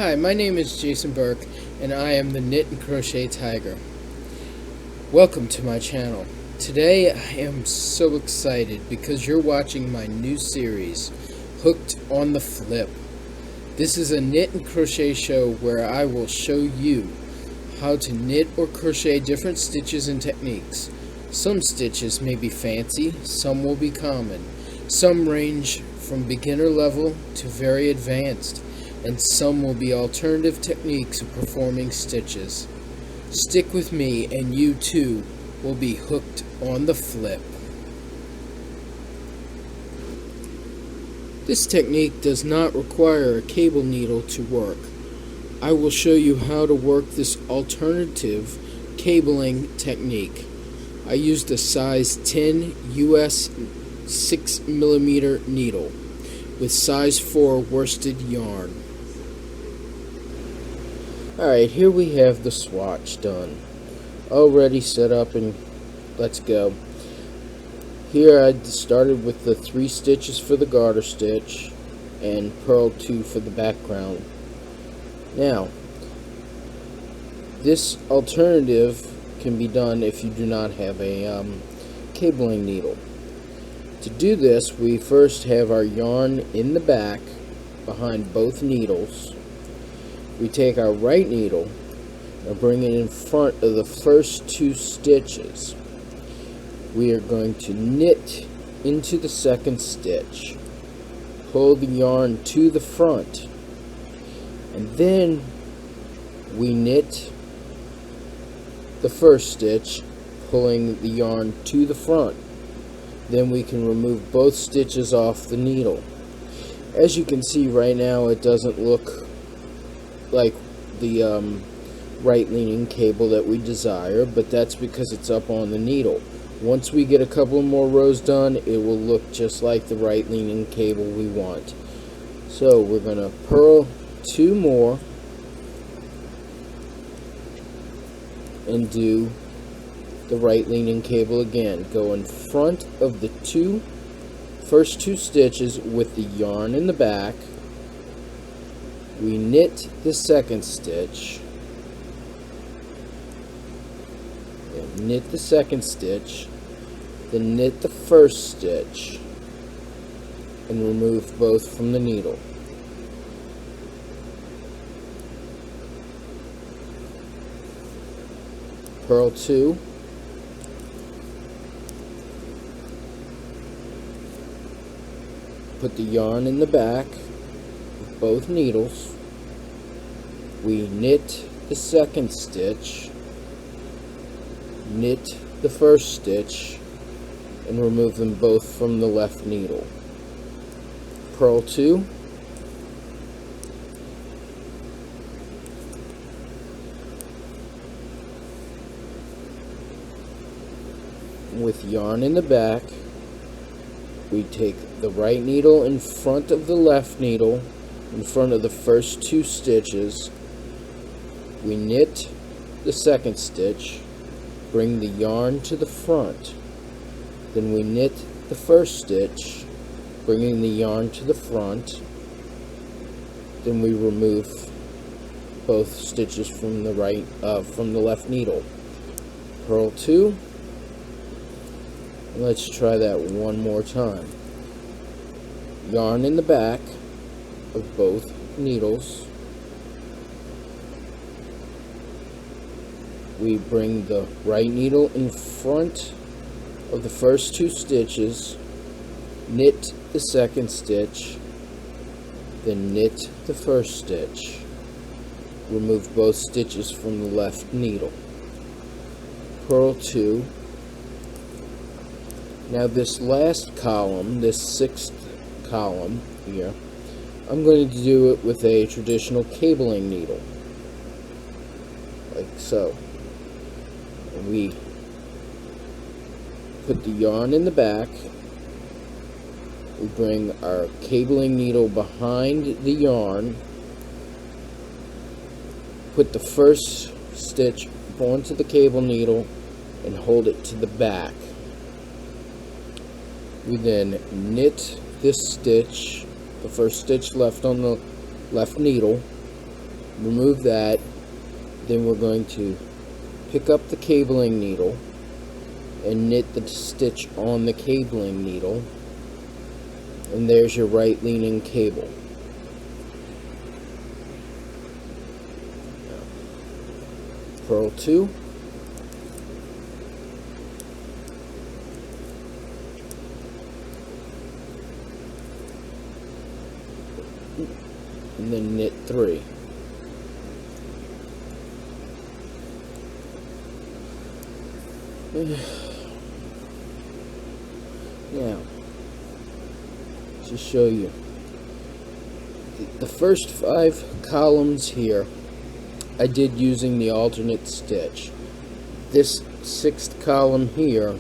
Hi, my name is Jason Burke, and I am the Knit and Crochet Tiger. Welcome to my channel. Today I am so excited because you're watching my new series, Hooked on the Flip. This is a knit and crochet show where I will show you how to knit or crochet different stitches and techniques. Some stitches may be fancy, some will be common. Some range from beginner level to very advanced, and some will be alternative techniques of performing stitches. Stick with me and you too will be hooked on the flip. This technique does not require a cable needle to work. I will show you how to work this alternative cabling technique. I used a size 10 US 6mm needle with size 4 worsted yarn. Alright, here we have the swatch done. Already set up, and let's go. Here I started with the 3 stitches for the garter stitch and purl 2 for the background. Now, this alternative can be done if you do not have a cabling needle. To do this, we first have our yarn in the back behind both needles. We take our right needle and bring it in front of the first 2 stitches. We are going to knit into the second stitch, pull the yarn to the front, and then we knit the first stitch, pulling the yarn to the front. Then we can remove both stitches off the needle. As you can see right now, it doesn't look like the right leaning cable that we desire, but that's because it's up on the needle. Once we get a couple more rows done, it will look just like the right leaning cable we want. So we're going to purl 2 more and do the right leaning cable again. Go in front of the first 2 stitches with the yarn in the back. We knit the second stitch, then knit the second stitch, then knit the first stitch, and remove both from the needle. Purl 2, put the yarn in the back with both needles. We knit the second stitch, knit the first stitch, and remove them both from the left needle. Purl 2, with yarn in the back, we take the right needle in front of the left needle, in front of the first 2 stitches. We knit the second stitch, bring the yarn to the front. Then we knit the first stitch, bringing the yarn to the front. Then we remove both stitches from the left needle. Purl 2. Let's try that one more time. Yarn in the back of both needles. We bring the right needle in front of the first 2 stitches, knit the second stitch, then knit the first stitch. Remove both stitches from the left needle. Purl 2. Now this last column, this 6th column here, I'm going to do it with a traditional cabling needle, like so. We put the yarn in the back, we bring our cabling needle behind the yarn, put the first stitch onto the cable needle, and hold it to the back. We then knit this stitch, the first stitch left on the left needle, remove that. Then we're going to pick up the cabling needle and knit the stitch on the cabling needle, and there's your right leaning cable. Purl 2. And then knit 3. Now, to show you, the first 5 columns here I did using the alternate stitch. This 6th column here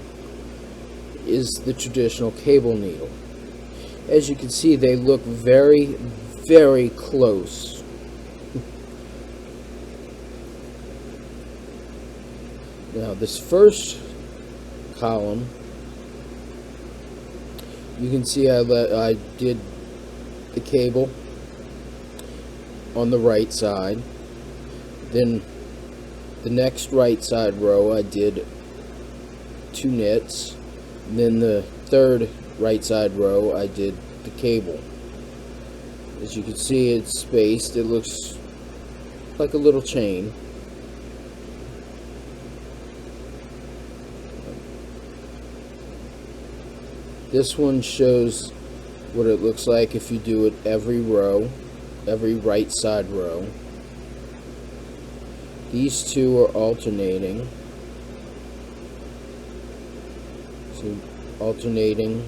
is the traditional cable needle. As you can see, they look very, very close. Now, this first column, you can see I did the cable on the right side. Then the next right side row I did 2 knits. And then the third right side row I did the cable. As you can see, it's spaced. It looks like a little chain. This one shows what it looks like if you do it every row, every right side row. These two are alternating. So alternating.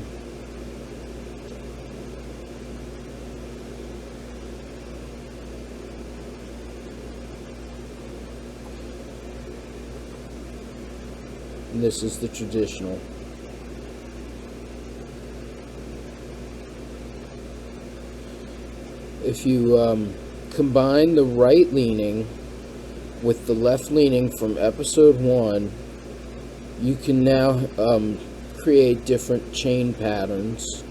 And this is the traditional. If you combine the right leaning with the left leaning from episode 1, you can now create different chain patterns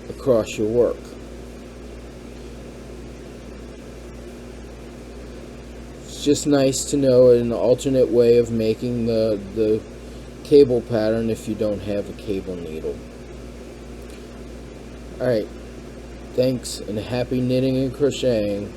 across your work. It's just nice to know an alternate way of making the cable pattern if you don't have a cable needle. Alright, thanks and happy knitting and crocheting.